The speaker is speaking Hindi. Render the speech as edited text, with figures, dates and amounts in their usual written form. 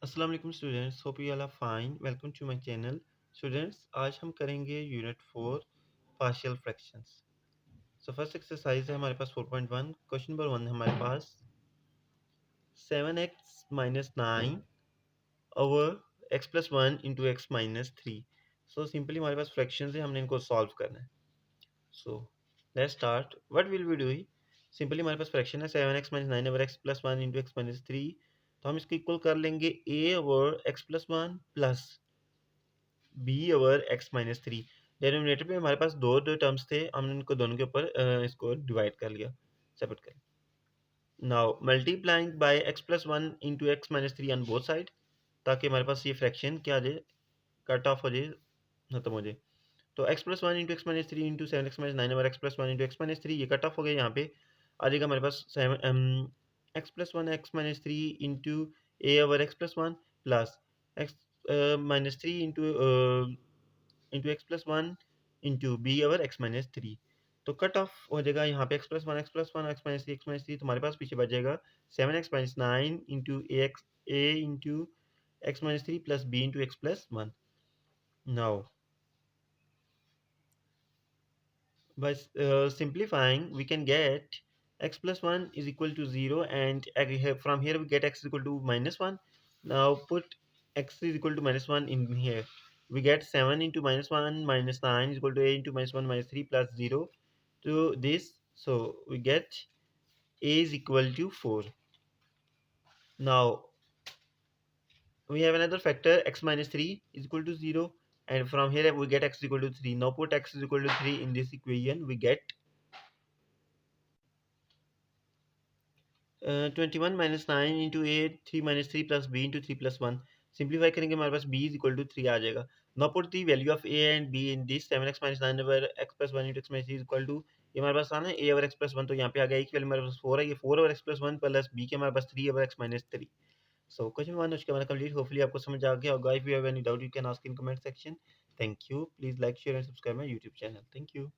अस्सलाम वालेकुम students, hope you all are fine. Welcome to my channel. Students, आज हम करेंगे unit 4 partial fractions. So first exercise है हमारे पास 4.1। क्वेश्चन नंबर 1 है हमारे पास 7x minus 9 over x plus 1 into x minus 3। So simply हमारे पास फ्रैक्शंस है, हमने इनको सॉल्व करना है। So let's start. What will we do? Simply हमारे पास फ्रैक्शन है 7x minus 9 over x plus 1 into x minus 3। तो हम इसको इक्वल कर लेंगे a over x plus 1 plus b over x minus 3। Denominator पे हमारे पास दो टर्म्स थे, हमने इनको दोनों के ऊपर इसको डिवाइड कर लिया, सेपरेट कर लिया। Now multiplying by x plus 1 into x minus 3 on both side, ताकि हमारे पास ये फ्रैक्शन क्या आ जाए, कट ऑफ हो जाए, खत्म हो जाए। तो x plus 1 into x minus 3 into 7x minus 9 over x plus 1 into x minus 3, ये कट ऑफ हो गया। यहाँ पे आ जाएगा हमारे पास x plus 1 x minus 3 into a over x plus 1 plus x minus 3 into x plus 1 into b over x minus 3। तो कट ऑफ हो जाएगा यहाँ पे x plus one x minus three. तो हमारे पास पीछे बच जाएगा 7x minus 9 into a into x minus 3 plus b into x plus 1। Now by simplifying, we can get x plus 1 is equal to 0, and from here we get x is equal to minus 1. Now put x is equal to minus 1 in here. We get 7 into minus 1 minus 9 is equal to a into minus 1 minus 3 plus 0 to this. So we get a is equal to 4. Now we have another factor, x minus 3 is equal to 0, and from here we get x is equal to 3. Now put x is equal to 3 in this equation. We get 21 minus 9 into a 3 minus 3 plus b into 3 plus 1। Simplify करेंगे हमारे पास b इज इक्वल टू 3 आ जाएगा। Now put the value of a and b in this 7x minus 9 over x plus 1 into x minus 3 is equal to, ये हमारे पास आना है a ओवर x प्लस 1, तो यहाँ पे आ गया एक वैल्यू हमारे पास 4 है, ये 4 over x plus 1 plus b के हमारे पास 3 over x minus 3। So question 1 उसके बाद कंप्लीट। होपफुली आपको समझ आ गया होगा। If you have any doubt you can ask in comment section. Thank you. Please like share and subscribe my YouTube channel. Thank you.